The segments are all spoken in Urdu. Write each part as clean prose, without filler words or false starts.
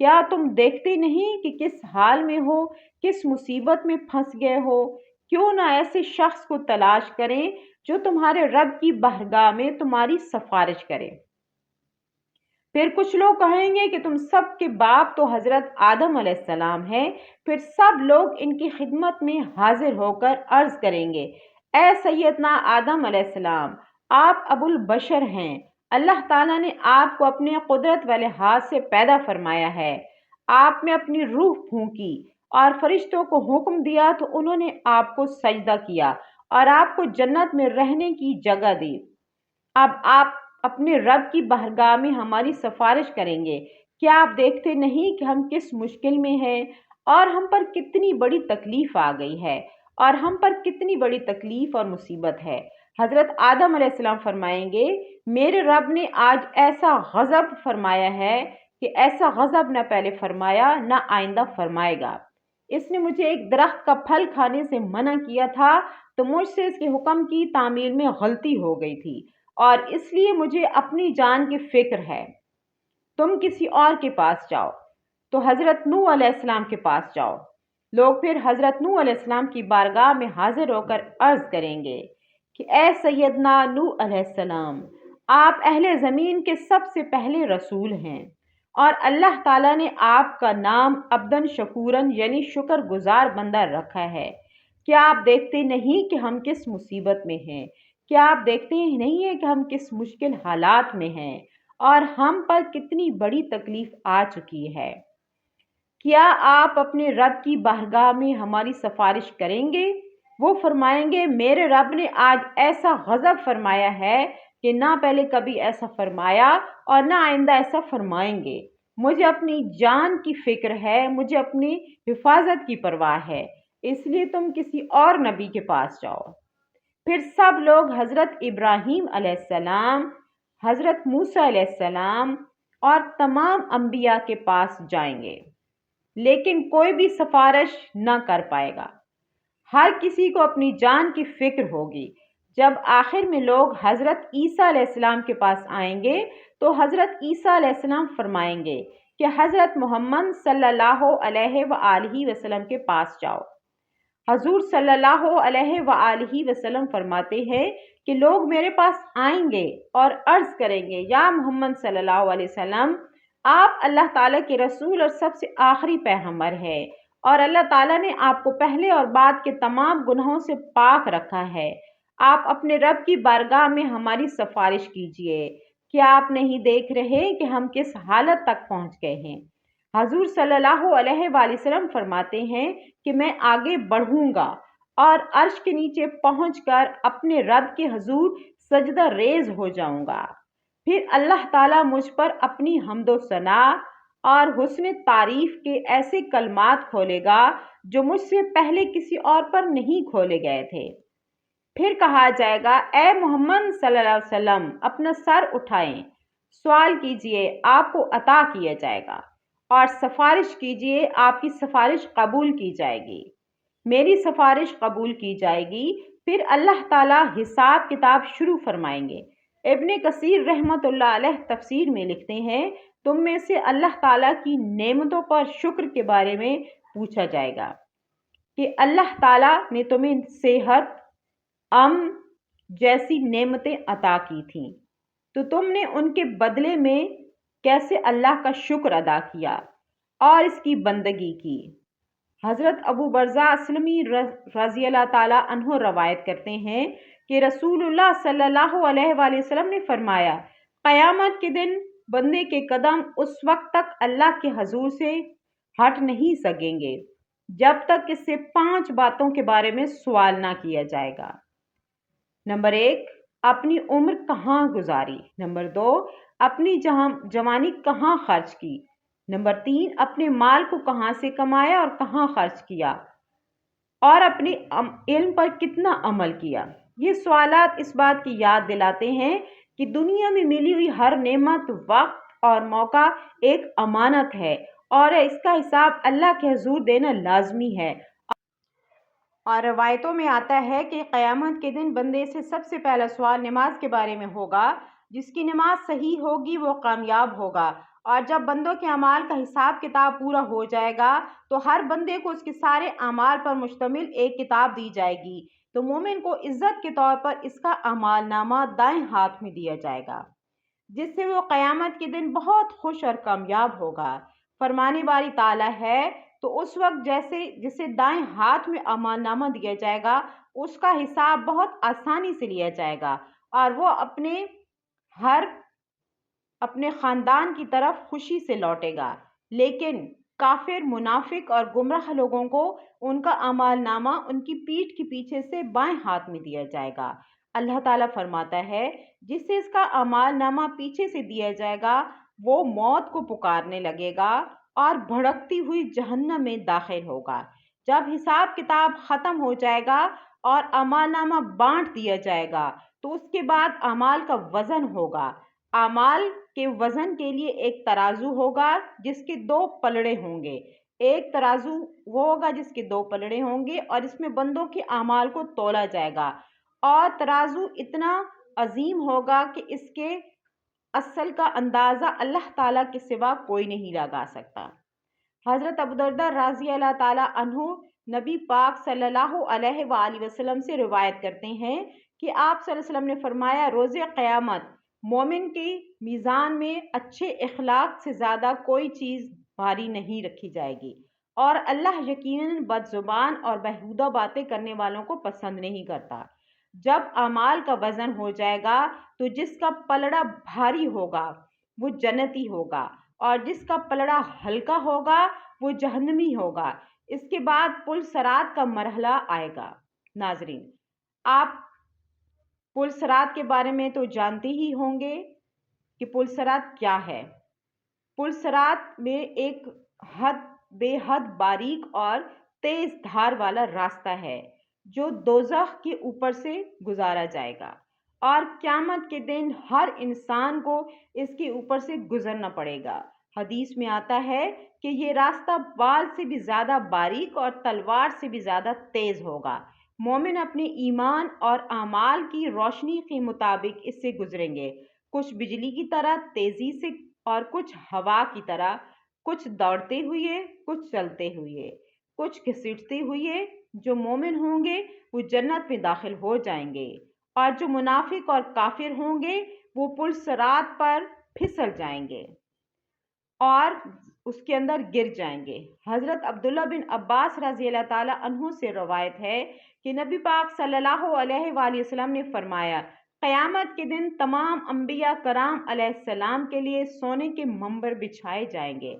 کیا تم دیکھتے نہیں کہ کس حال میں ہو، کس مصیبت میں پھنس گئے ہو؟ کیوں نہ ایسے شخص کو تلاش کریں جو تمہارے رب کی بارگاہ میں تمہاری سفارش کرے۔ پھر کچھ لوگ کہیں گے کہ تم سب کے باپ تو حضرت آدم علیہ السلام ہیں۔ پھر سب لوگ ان کی خدمت میں حاضر ہو کر عرض کریں گے، اے سیدنا آدم علیہ السلام، آپ ابو البشر ہیں۔ اللہ تعالیٰ نے آپ کو اپنے قدرت والے ہاتھ سے پیدا فرمایا ہے۔ آپ میں اپنی روح پھونکی اور فرشتوں کو حکم دیا تو انہوں نے آپ کو سجدہ کیا اور آپ کو جنت میں رہنے کی جگہ دی۔ اب آپ اپنے رب کی بارگاہ میں ہماری سفارش کریں گے۔ کیا آپ دیکھتے نہیں کہ ہم کس مشکل میں ہیں اور ہم پر کتنی بڑی تکلیف آ گئی ہے، اور ہم پر کتنی بڑی تکلیف اور مصیبت ہے؟ حضرت آدم علیہ السلام فرمائیں گے، میرے رب نے آج ایسا غضب فرمایا ہے کہ ایسا غضب نہ پہلے فرمایا نہ آئندہ فرمائے گا۔ اس نے مجھے ایک درخت کا پھل کھانے سے منع کیا تھا تو مجھ سے اس کے حکم کی تعمیل میں غلطی ہو گئی تھی، اور اس لیے مجھے اپنی جان کی فکر ہے۔ تم کسی اور کے پاس جاؤ، تو حضرت نوح علیہ السلام کے پاس جاؤ۔ لوگ پھر حضرت نوح علیہ السلام کی بارگاہ میں حاضر ہو کر عرض کریں گے کہ اے سیدنا نوح علیہ السلام، آپ اہل زمین کے سب سے پہلے رسول ہیں، اور اللہ تعالیٰ نے آپ کا نام عبدن شکورن یعنی شکر گزار بندہ رکھا ہے۔ کیا آپ دیکھتے نہیں کہ ہم کس مصیبت میں ہیں؟ کیا آپ دیکھتے ہی نہیں ہیں کہ ہم کس مشکل حالات میں ہیں اور ہم پر کتنی بڑی تکلیف آ چکی ہے؟ کیا آپ اپنے رب کی بارگاہ میں ہماری سفارش کریں گے؟ وہ فرمائیں گے، میرے رب نے آج ایسا غضب فرمایا ہے کہ نہ پہلے کبھی ایسا فرمایا اور نہ آئندہ ایسا فرمائیں گے۔ مجھے اپنی جان کی فکر ہے، مجھے اپنی حفاظت کی پرواہ ہے، اس لیے تم کسی اور نبی کے پاس جاؤ۔ پھر سب لوگ حضرت ابراہیم علیہ السلام، حضرت موسیٰ علیہ السلام اور تمام انبیاء کے پاس جائیں گے، لیکن کوئی بھی سفارش نہ کر پائے گا۔ ہر کسی کو اپنی جان کی فکر ہوگی۔ جب آخر میں لوگ حضرت عیسیٰ علیہ السلام کے پاس آئیں گے تو حضرت عیسیٰ علیہ السلام فرمائیں گے کہ حضرت محمد صلی اللہ علیہ وآلہ وسلم کے پاس جاؤ۔ حضور صلی اللہ علیہ وآلہ وسلم فرماتے ہیں کہ لوگ میرے پاس آئیں گے اور عرض کریں گے، یا محمد صلی اللہ علیہ وسلم، آپ اللہ تعالیٰ کے رسول اور سب سے آخری پیغمبر ہے، اور اللہ تعالیٰ نے آپ کو پہلے اور بعد کے تمام گناہوں سے پاک رکھا ہے۔ آپ اپنے رب کی بارگاہ میں ہماری سفارش کیجیے۔ کیا آپ نہیں دیکھ رہے کہ ہم کس حالت تک پہنچ گئے ہیں؟ حضور صلی اللہ علیہ وآلہ وسلم فرماتے ہیں کہ میں آگے بڑھوں گا اور عرش کے نیچے پہنچ کر اپنے رب کے حضور سجدہ ریز ہو جاؤں گا۔ پھر اللہ تعالیٰ مجھ پر اپنی حمد و ثنا اور حسن تعریف کے ایسے کلمات کھولے گا جو مجھ سے پہلے کسی اور پر نہیں کھولے گئے تھے۔ پھر کہا جائے گا، اے محمد صلی اللہ علیہ وسلم، اپنا سر اٹھائیں، سوال کیجئے، آپ کو عطا کیا جائے گا، اور سفارش کیجئے، آپ کی سفارش قبول کی جائے گی۔ میری سفارش قبول کی جائے گی، پھر اللہ تعالیٰ حساب کتاب شروع فرمائیں گے۔ ابن کثیر رحمۃ اللہ علیہ تفسیر میں لکھتے ہیں، تم میں سے اللہ تعالیٰ کی نعمتوں پر شکر کے بارے میں پوچھا جائے گا کہ اللہ تعالیٰ نے تمہیں صحت، امن جیسی نعمتیں عطا کی تھیں، تو تم نے ان کے بدلے میں کیسے اللہ کا شکر ادا کیا اور اس کی بندگی کی۔ حضرت ابو برزہ اسلمی رضی اللہ تعالیٰ عنہ روایت کرتے ہیں کہ رسول اللہ صلی اللہ علیہ وآلہ وسلم نے فرمایا، قیامت کے دن بندے کے قدم اس وقت تک اللہ کے حضور سے ہٹ نہیں سکیں گے جب تک اس سے 5 باتوں کے بارے میں سوال نہ کیا جائے گا۔ نمبر 1، اپنی عمر کہاں گزاری۔ نمبر 2، اپنی جوانی کہاں خرچ کی۔ نمبر 3، اپنے مال کو کہاں سے کمایا اور کہاں خرچ کیا، اور اپنے علم پر کتنا عمل کیا۔ یہ سوالات اس بات کی یاد دلاتے ہیں کہ دنیا میں ملی ہوئی ہر نعمت، وقت اور موقع ایک امانت ہے، اور اس کا حساب اللہ کے حضور دینا لازمی ہے۔ اور روایتوں میں آتا ہے کہ قیامت کے دن بندے سے سب سے پہلا سوال نماز کے بارے میں ہوگا۔ جس کی نماز صحیح ہوگی وہ کامیاب ہوگا، اور جب بندوں کے اعمال کا حساب کتاب پورا ہو جائے گا تو ہر بندے کو اس کے سارے اعمال پر مشتمل ایک کتاب دی جائے گی، تو مومن کو عزت کے طور پر اس کا اعمال نامہ دائیں ہاتھ میں دیا جائے گا، جس سے وہ قیامت کے دن بہت خوش اور کامیاب ہوگا۔ فرمانے باری تعالیٰ ہے تو اس وقت جسے دائیں ہاتھ میں اعمال نامہ دیا جائے گا اس کا حساب بہت آسانی سے لیا جائے گا اور وہ اپنے خاندان کی طرف خوشی سے لوٹے گا، لیکن کافر، منافق اور گمراہ لوگوں کو ان کا اعمال نامہ ان کی پیٹھ کے پیچھے سے بائیں ہاتھ میں دیا جائے گا۔ اللہ تعالیٰ فرماتا ہے جسے اس کا اعمال نامہ پیچھے سے دیا جائے گا وہ موت کو پکارنے لگے گا اور بھڑکتی ہوئی جہنم میں داخل ہوگا۔ جب حساب کتاب ختم ہو جائے گا اور اعمال نامہ بانٹ دیا جائے گا تو اس کے بعد اعمال کا وزن ہوگا۔ اعمال کے وزن کے لیے ایک ترازو ہوگا جس کے 2 پلڑے ہوں گے۔ ایک ترازو وہ ہوگا جس کے 2 پلڑے ہوں گے اور اس میں بندوں کے اعمال کو تولا جائے گا، اور ترازو اتنا عظیم ہوگا کہ اس کے اصل کا اندازہ اللہ تعالیٰ کے سوا کوئی نہیں لگا سکتا۔ حضرت ابودرداء رضی اللہ تعالیٰ عنہ نبی پاک صلی اللہ علیہ وآلہ وسلم سے روایت کرتے ہیں کہ آپ صلی اللہ علیہ وسلم نے فرمایا، روز قیامت مومن کے میزان میں اچھے اخلاق سے زیادہ کوئی چیز بھاری نہیں رکھی جائے گی، اور اللہ یقیناً بد زبان اور بیہودہ باتیں کرنے والوں کو پسند نہیں کرتا۔ جب اعمال کا وزن ہو جائے گا تو جس کا پلڑا بھاری ہوگا وہ جنتی ہوگا اور جس کا پلڑا ہلکا ہوگا وہ جہنمی ہوگا۔ اس کے بعد پل صراط کا مرحلہ آئے گا۔ ناظرین، آپ پل صراط کے بارے میں تو جانتے ہی ہوں گے کہ پل صراط کیا ہے۔ پل صراط میں ایک بے حد باریک اور تیز دھار والا راستہ ہے جو دوزخ کے اوپر سے گزارا جائے گا، اور قیامت کے دن ہر انسان کو اس کے اوپر سے گزرنا پڑے گا۔ حدیث میں آتا ہے کہ یہ راستہ بال سے بھی زیادہ باریک اور تلوار سے بھی زیادہ تیز ہوگا۔ مومن اپنے ایمان اور اعمال کی روشنی کے مطابق اس سے گزریں گے، کچھ بجلی کی طرح تیزی سے اور کچھ ہوا کی طرح، کچھ دوڑتے ہوئے، کچھ چلتے ہوئے، کچھ گھسیٹتے ہوئے۔ جو مومن ہوں گے وہ جنت میں داخل ہو جائیں گے، اور جو منافق اور کافر ہوں گے وہ پل صراط پر پھسل جائیں گے اور اس کے اندر گر جائیں گے۔ حضرت عبداللہ بن عباس رضی اللہ تعالیٰ عنہ سے روایت ہے کہ نبی پاک صلی اللہ علیہ وآلہ وسلم نے فرمایا، قیامت کے دن تمام انبیاء کرام علیہ السلام کے لیے سونے کے منبر بچھائے جائیں گے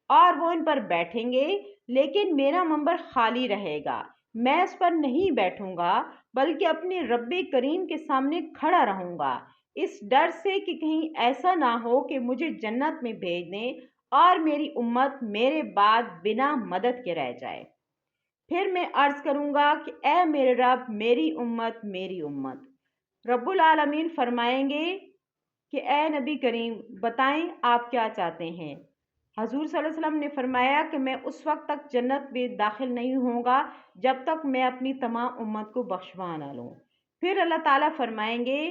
اور وہ ان پر بیٹھیں گے، لیکن میرا منبر خالی رہے گا، میں اس پر نہیں بیٹھوں گا بلکہ اپنے رب کریم کے سامنے کھڑا رہوں گا، اس ڈر سے کہ کہیں ایسا نہ ہو کہ مجھے جنت میں بھیج دیں اور میری امت میرے بعد بنا مدد کے رہ جائے۔ پھر میں عرض کروں گا کہ اے میرے رب، میری امت، میری امت۔ رب العالمین فرمائیں گے کہ اے نبی کریم بتائیں آپ کیا چاہتے ہیں۔ حضور صلی اللہ علیہ وسلم نے فرمایا کہ میں اس وقت تک جنت میں داخل نہیں ہوں گا جب تک میں اپنی تمام امت کو بخشوا نہ لوں۔ پھر اللہ تعالیٰ فرمائیں گے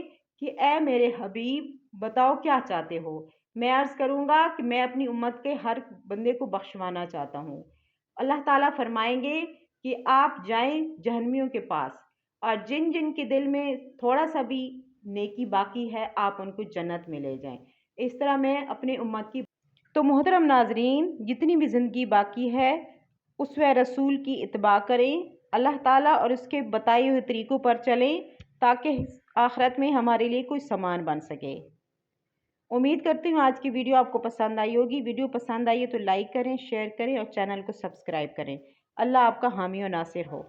کہ اے میرے حبیب بتاؤ کیا چاہتے ہو۔ میں عرض کروں گا کہ میں اپنی امت کے ہر بندے کو بخشوانا چاہتا ہوں۔ اللہ تعالیٰ فرمائیں گے کہ آپ جائیں جہنمیوں کے پاس، اور جن جن کے دل میں تھوڑا سا بھی نیکی باقی ہے آپ ان کو جنت میں لے جائیں۔ اس طرح میں اپنے امت کی تو محترم ناظرین، جتنی بھی زندگی باقی ہے اسوہ رسول کی اتباع کریں، اللہ تعالیٰ اور اس کے بتائے ہوئے طریقوں پر چلیں تاکہ آخرت میں ہمارے لیے کوئی سامان بن سکے۔ امید کرتی ہوں آج کی ویڈیو آپ کو پسند آئی ہوگی۔ ویڈیو پسند آئی ہے تو لائک کریں، شیئر کریں اور چینل کو سبسکرائب کریں۔ اللہ آپ کا حامی و ناصر ہو۔